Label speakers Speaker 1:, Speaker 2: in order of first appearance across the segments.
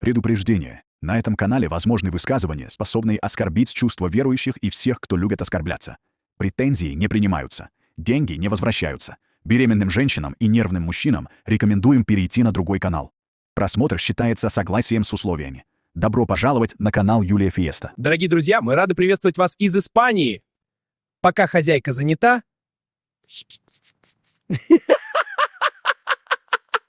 Speaker 1: Предупреждение. На этом канале возможны высказывания, способные оскорбить чувства верующих и всех, кто любит оскорбляться. Претензии не принимаются. Деньги не возвращаются. Беременным женщинам и нервным мужчинам рекомендуем перейти на другой канал. Просмотр считается согласием с условиями. Добро пожаловать на канал Юлия Фиеста.
Speaker 2: Дорогие друзья, мы рады приветствовать вас из Испании. Пока хозяйка занята,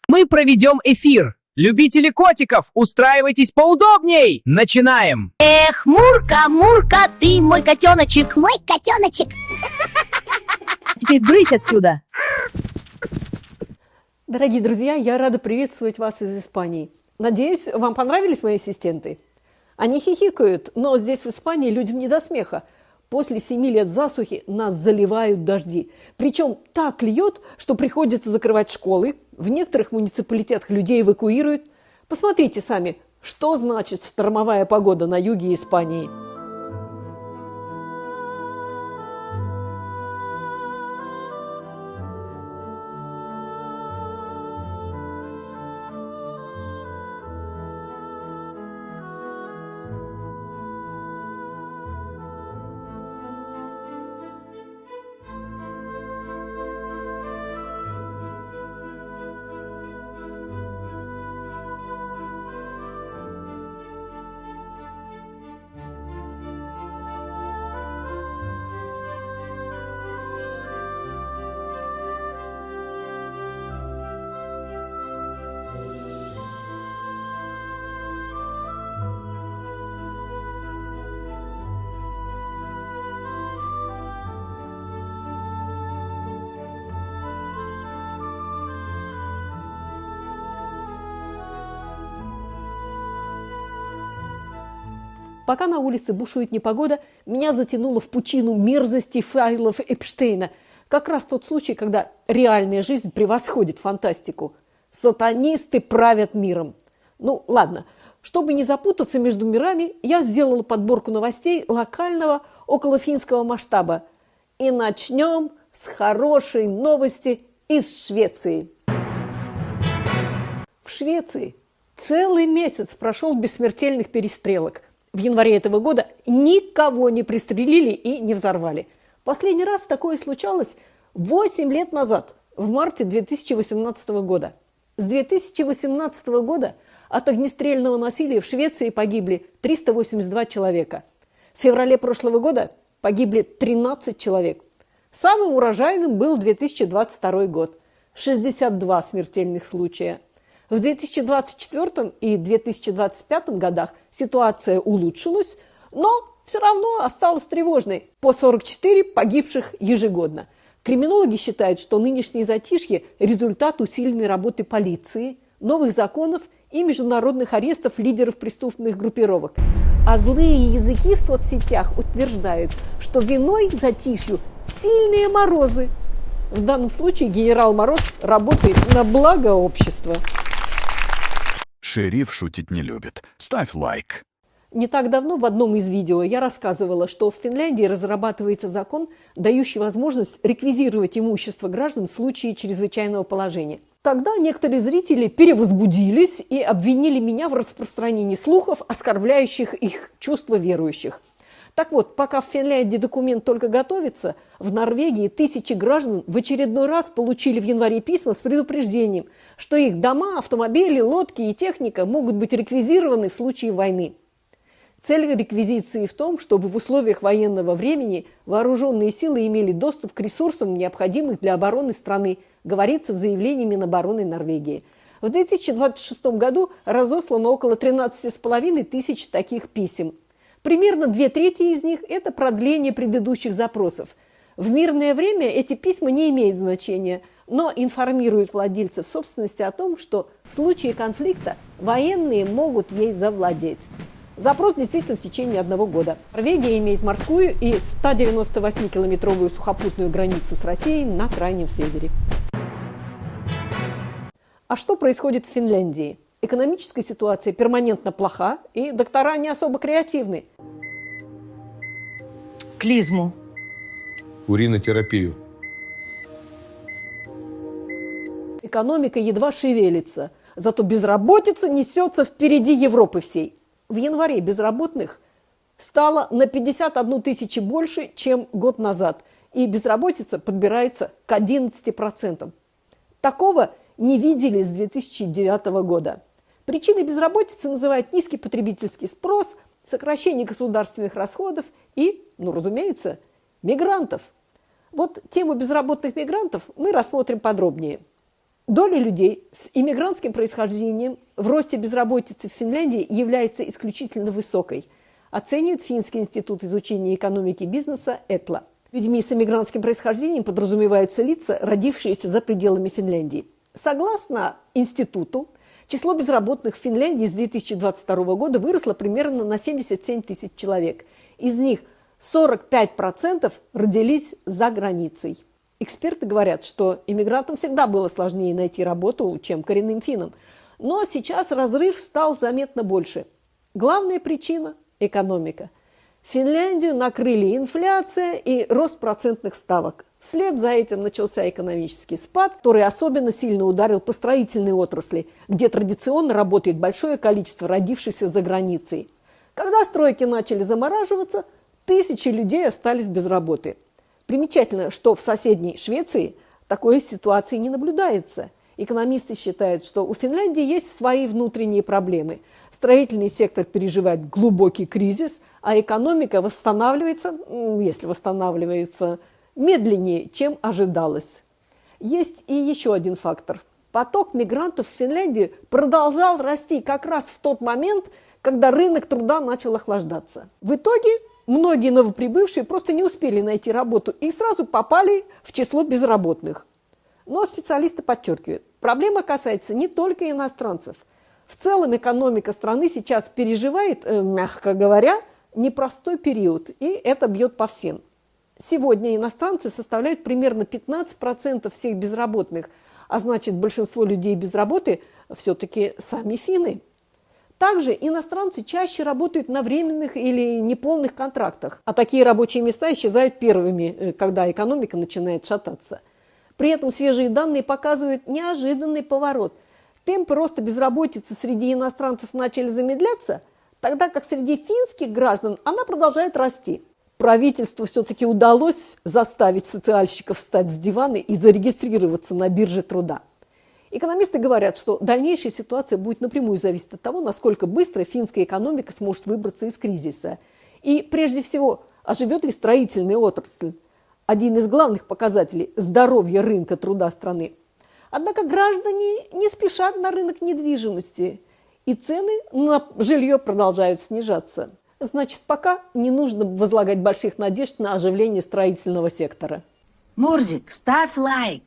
Speaker 2: мы проведем эфир. Любители котиков, устраивайтесь поудобней. Начинаем.
Speaker 3: Эх, Мурка, Мурка, ты мой котеночек. Мой котеночек.
Speaker 4: Теперь брысь отсюда.
Speaker 5: Дорогие друзья, я рада приветствовать вас из Испании. Надеюсь, вам понравились мои ассистенты? Они хихикают, но здесь в Испании людям не до смеха. После 7 лет засухи нас заливают дожди. Причем так льет, что приходится закрывать школы. В некоторых муниципалитетах людей эвакуируют. Посмотрите сами, что значит штормовая погода на юге Испании. Пока на улице бушует непогода, меня затянуло в пучину мерзости файлов Эпштейна. Как раз тот случай, когда реальная жизнь превосходит фантастику. Сатанисты правят миром. Ну, ладно. Чтобы не запутаться между мирами, я сделала подборку новостей локального околофинского масштаба. И начнем с хорошей новости из Швеции. В Швеции целый месяц прошел без смертельных перестрелок. В январе этого года никого не пристрелили и не взорвали. Последний раз такое случалось 8 лет назад, в марте 2018 года. С 2018 года от огнестрельного насилия в Швеции погибли 382 человека. В феврале прошлого года погибли 13 человек. Самым урожайным был 2022 год – 62 смертельных случая. В 2024 и 2025 годах ситуация улучшилась, но все равно осталась тревожной – по 44 погибших ежегодно. Криминологи считают, что нынешнее затишье – результат усиленной работы полиции, новых законов и международных арестов лидеров преступных группировок. А злые языки в соцсетях утверждают, что виной затишью сильные морозы. В данном случае генерал Мороз работает на благо общества.
Speaker 1: Шериф шутить не любит. Ставь лайк.
Speaker 5: Не так давно в одном из видео я рассказывала, что в Финляндии разрабатывается закон, дающий возможность реквизировать имущество граждан в случае чрезвычайного положения. Тогда некоторые зрители перевозбудились и обвинили меня в распространении слухов, оскорбляющих их чувства верующих. Так вот, пока в Финляндии документ только готовится, в Норвегии тысячи граждан в очередной раз получили в январе письма с предупреждением, что их дома, автомобили, лодки и техника могут быть реквизированы в случае войны. Цель реквизиции в том, чтобы в условиях военного времени вооруженные силы имели доступ к ресурсам, необходимых для обороны страны, говорится в заявлении Минобороны Норвегии. В 2026 году разослано около 13,5 тысяч таких писем. Примерно 2/3 из них – это продление предыдущих запросов. В мирное время эти письма не имеют значения, но информируют владельцев собственности о том, что в случае конфликта военные могут ей завладеть. Запрос действительно в течение 1 года. Норвегия имеет морскую и 198-километровую сухопутную границу с Россией на крайнем севере. А что происходит в Финляндии? Экономическая ситуация перманентно плоха, и доктора не особо креативны.
Speaker 4: Клизму.
Speaker 6: Уринотерапию.
Speaker 5: Экономика едва шевелится. Зато безработица несется впереди Европы всей. В январе безработных стало на 51 тысячу больше, чем год назад. И безработица подбирается к 11%. Такого не видели с 2009 года. Причиной безработицы называют низкий потребительский спрос, сокращение государственных расходов и, разумеется, мигрантов. Вот тему безработных мигрантов мы рассмотрим подробнее. Доля людей с иммигрантским происхождением в росте безработицы в Финляндии является исключительно высокой, оценивает Финский институт изучения экономики и бизнеса ЭТЛА. Людьми с иммигрантским происхождением подразумеваются лица, родившиеся за пределами Финляндии. Согласно институту, число безработных в Финляндии с 2022 года выросло примерно на 77 тысяч человек. Из них 45% родились за границей. Эксперты говорят, что иммигрантам всегда было сложнее найти работу, чем коренным финнам. Но сейчас разрыв стал заметно больше. Главная причина – экономика. Финляндию накрыли инфляция и рост процентных ставок. Вслед за этим начался экономический спад, который особенно сильно ударил по строительной отрасли, где традиционно работает большое количество родившихся за границей. Когда стройки начали замораживаться, тысячи людей остались без работы. Примечательно, что в соседней Швеции такой ситуации не наблюдается. Экономисты считают, что у Финляндии есть свои внутренние проблемы. Строительный сектор переживает глубокий кризис, а экономика восстанавливается, если восстанавливается, медленнее, чем ожидалось. Есть и еще один фактор. Поток мигрантов в Финляндию продолжал расти как раз в тот момент, когда рынок труда начал охлаждаться. В итоге многие новоприбывшие просто не успели найти работу и сразу попали в число безработных. Но специалисты подчеркивают, проблема касается не только иностранцев. В целом экономика страны сейчас переживает, мягко говоря, непростой период, и это бьет по всем. Сегодня иностранцы составляют примерно 15% всех безработных, а значит, большинство людей без работы все-таки сами финны. Также иностранцы чаще работают на временных или неполных контрактах, а такие рабочие места исчезают первыми, когда экономика начинает шататься. При этом свежие данные показывают неожиданный поворот. Темпы роста безработицы среди иностранцев начали замедляться, тогда как среди финских граждан она продолжает расти. Правительству все-таки удалось заставить социальщиков встать с дивана и зарегистрироваться на бирже труда. Экономисты говорят, что дальнейшая ситуация будет напрямую зависеть от того, насколько быстро финская экономика сможет выбраться из кризиса. И прежде всего, оживет ли строительная отрасль, один из главных показателей здоровья рынка труда страны. Однако граждане не спешат на рынок недвижимости, и цены на жилье продолжают снижаться. Значит, пока не нужно возлагать больших надежд на оживление строительного сектора.
Speaker 7: Мурзик, ставь лайк.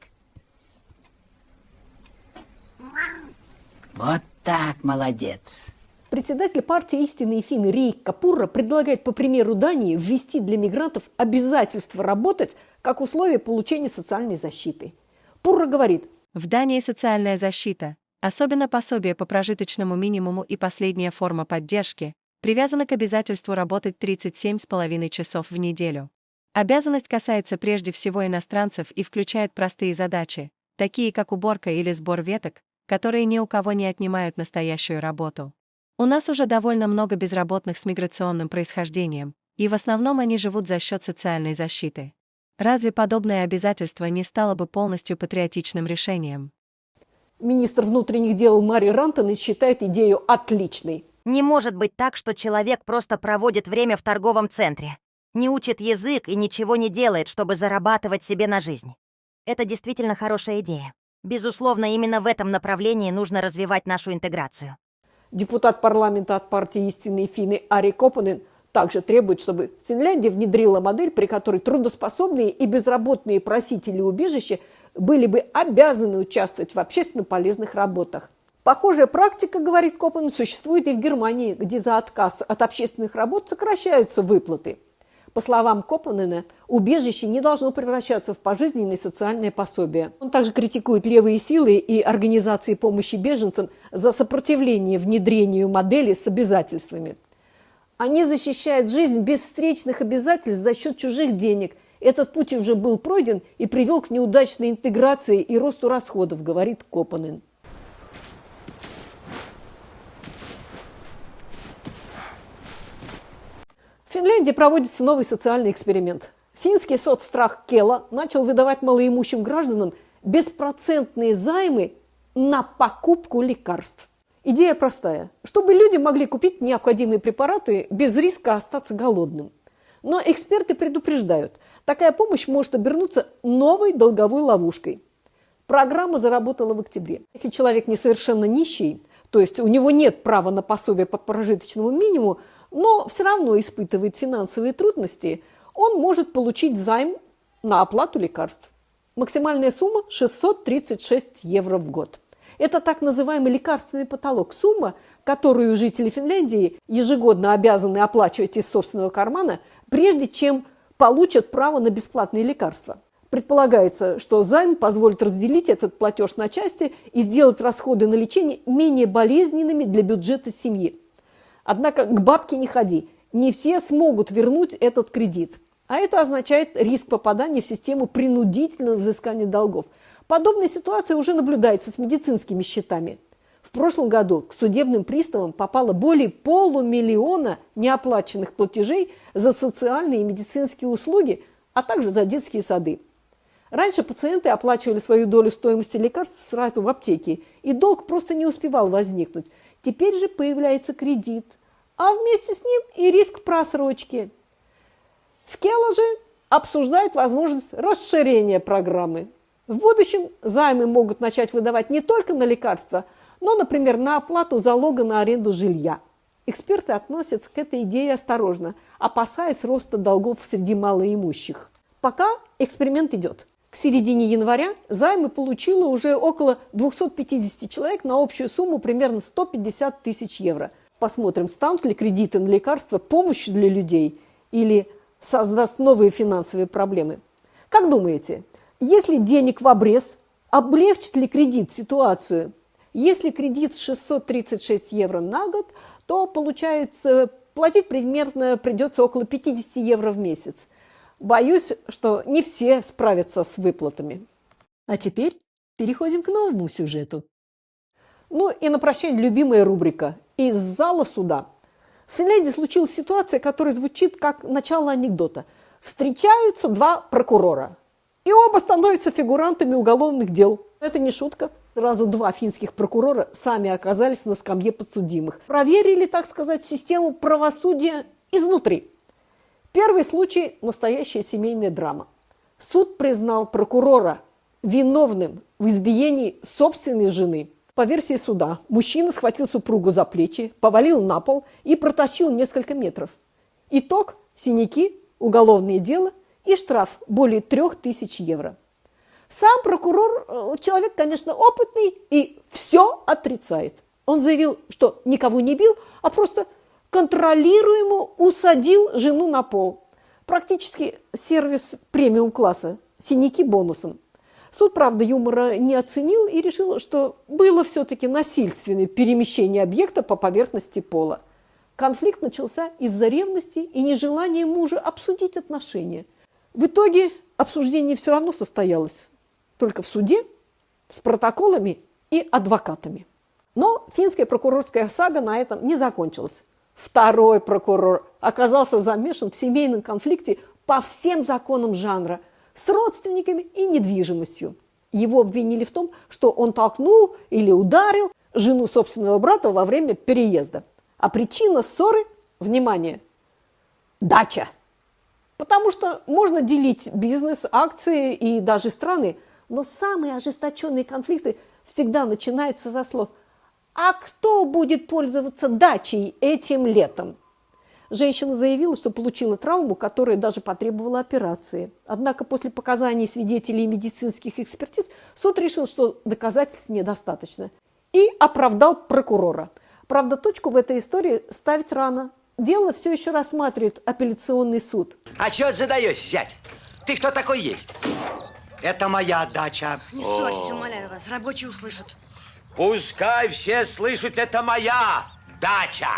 Speaker 7: Вот так, молодец.
Speaker 5: Председатель партии «Истинные финны» Рейкка Пурра предлагает, по примеру Дании, ввести для мигрантов обязательство работать как условие получения социальной защиты. Пурра говорит:
Speaker 8: в Дании социальная защита, особенно пособие по прожиточному минимуму и последняя форма поддержки, привязана к обязательству работать 37,5 часов в неделю. Обязанность касается прежде всего иностранцев и включает простые задачи, такие как уборка или сбор веток, которые ни у кого не отнимают настоящую работу. У нас уже довольно много безработных с миграционным происхождением, и в основном они живут за счет социальной защиты. Разве подобное обязательство не стало бы полностью патриотичным решением?
Speaker 5: Министр внутренних дел Мари Рантанен считает идею отличной.
Speaker 9: Не может быть так, что человек просто проводит время в торговом центре, не учит язык и ничего не делает, чтобы зарабатывать себе на жизнь. Это действительно хорошая идея. Безусловно, именно в этом направлении нужно развивать нашу интеграцию.
Speaker 5: Депутат парламента от партии «Истинные финны» Ари Копонен также требует, чтобы Финляндия внедрила модель, при которой трудоспособные и безработные просители убежища были бы обязаны участвовать в общественно полезных работах. Похожая практика, говорит Копонен, существует и в Германии, где за отказ от общественных работ сокращаются выплаты. По словам Копонена, убежище не должно превращаться в пожизненное социальное пособие. Он также критикует левые силы и организации помощи беженцам за сопротивление внедрению модели с обязательствами. Они защищают жизнь без встречных обязательств за счет чужих денег. Этот путь уже был пройден и привел к неудачной интеграции и росту расходов, говорит Копонен. В Финляндии проводится новый социальный эксперимент. Финский соцстрах Кела начал выдавать малоимущим гражданам беспроцентные займы на покупку лекарств. Идея простая. Чтобы люди могли купить необходимые препараты без риска остаться голодным. Но эксперты предупреждают, такая помощь может обернуться новой долговой ловушкой. Программа заработала в октябре. Если человек не совершенно нищий, то есть у него нет права на пособие по прожиточному минимуму, но все равно испытывает финансовые трудности, он может получить займ на оплату лекарств. Максимальная сумма – 636 евро в год. Это так называемый лекарственный потолок, сумма, которую жители Финляндии ежегодно обязаны оплачивать из собственного кармана, прежде чем получат право на бесплатные лекарства. Предполагается, что займ позволит разделить этот платеж на части и сделать расходы на лечение менее болезненными для бюджета семьи. Однако к бабке не ходи, не все смогут вернуть этот кредит. А это означает риск попадания в систему принудительного взыскания долгов. Подобная ситуация уже наблюдается с медицинскими счетами. В прошлом году к судебным приставам попало более 500 000 неоплаченных платежей за социальные и медицинские услуги, а также за детские сады. Раньше пациенты оплачивали свою долю стоимости лекарств сразу в аптеке, и долг просто не успевал возникнуть. Теперь же появляется кредит, а вместе с ним и риск просрочки. В Кела же обсуждают возможность расширения программы. В будущем займы могут начать выдавать не только на лекарства, но, например, на оплату залога на аренду жилья. Эксперты относятся к этой идее осторожно, опасаясь роста долгов среди малоимущих. Пока эксперимент идет. К середине января займы получило уже около 250 человек на общую сумму примерно 150 000 евро. Посмотрим, станут ли кредиты на лекарства помощью для людей или создаст новые финансовые проблемы. Как думаете, если денег в обрез, облегчит ли кредит ситуацию? Если кредит 636 евро на год, то получается платить примерно придется около 50 евро в месяц. Боюсь, что не все справятся с выплатами. А теперь переходим к новому сюжету. Ну и на прощание любимая рубрика «Из зала суда». В Финляндии случилась ситуация, которая звучит как начало анекдота. Встречаются два прокурора, и оба становятся фигурантами уголовных дел. Это не шутка. Сразу два финских прокурора сами оказались на скамье подсудимых. Проверили, так сказать, систему правосудия изнутри. Первый случай – настоящая семейная драма. Суд признал прокурора виновным в избиении собственной жены. По версии суда, мужчина схватил супругу за плечи, повалил на пол и протащил несколько метров. Итог – синяки, уголовное дело и штраф более 3000 евро. Сам прокурор – человек, конечно, опытный и все отрицает. Он заявил, что никого не бил, а просто контролируемо усадил жену на пол. Практически сервис премиум-класса, синяки бонусом. Суд, правда, юмора не оценил и решил, что было все-таки насильственное перемещение объекта по поверхности пола. Конфликт начался из-за ревности и нежелания мужа обсудить отношения. В итоге обсуждение все равно состоялось, только в суде, с протоколами и адвокатами. Но финская прокурорская сага на этом не закончилась. Второй прокурор оказался замешан в семейном конфликте по всем законам жанра, с родственниками и недвижимостью. Его обвинили в том, что он толкнул или ударил жену собственного брата во время переезда. А причина ссоры, внимание, дача. Потому что можно делить бизнес, акции и даже страны, но самые ожесточенные конфликты всегда начинаются со слов «А кто будет пользоваться дачей этим летом?» Женщина заявила, что получила травму, которая даже потребовала операции. Однако после показаний свидетелей и медицинских экспертиз суд решил, что доказательств недостаточно, и оправдал прокурора. Правда, точку в этой истории ставить рано. Дело все еще рассматривает апелляционный суд.
Speaker 10: А чего задаешь, зять? Ты кто такой есть? Это моя дача.
Speaker 11: Не ссорьтесь, умоляю вас, рабочие услышат.
Speaker 10: Пускай все слышат, это моя дача.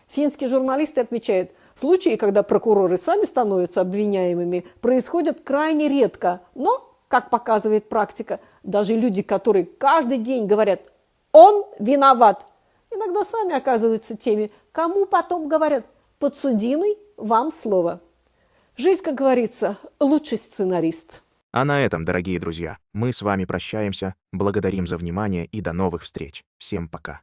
Speaker 5: Финские журналисты отмечают, случаи, когда прокуроры сами становятся обвиняемыми, происходят крайне редко. Но, как показывает практика, даже люди, которые каждый день говорят «он виноват», иногда сами оказываются теми, кому потом говорят Подсудимый, вам слово. Жизнь, как говорится, лучший сценарист.
Speaker 12: А на этом, дорогие друзья, мы с вами прощаемся, благодарим за внимание и до новых встреч. Всем пока.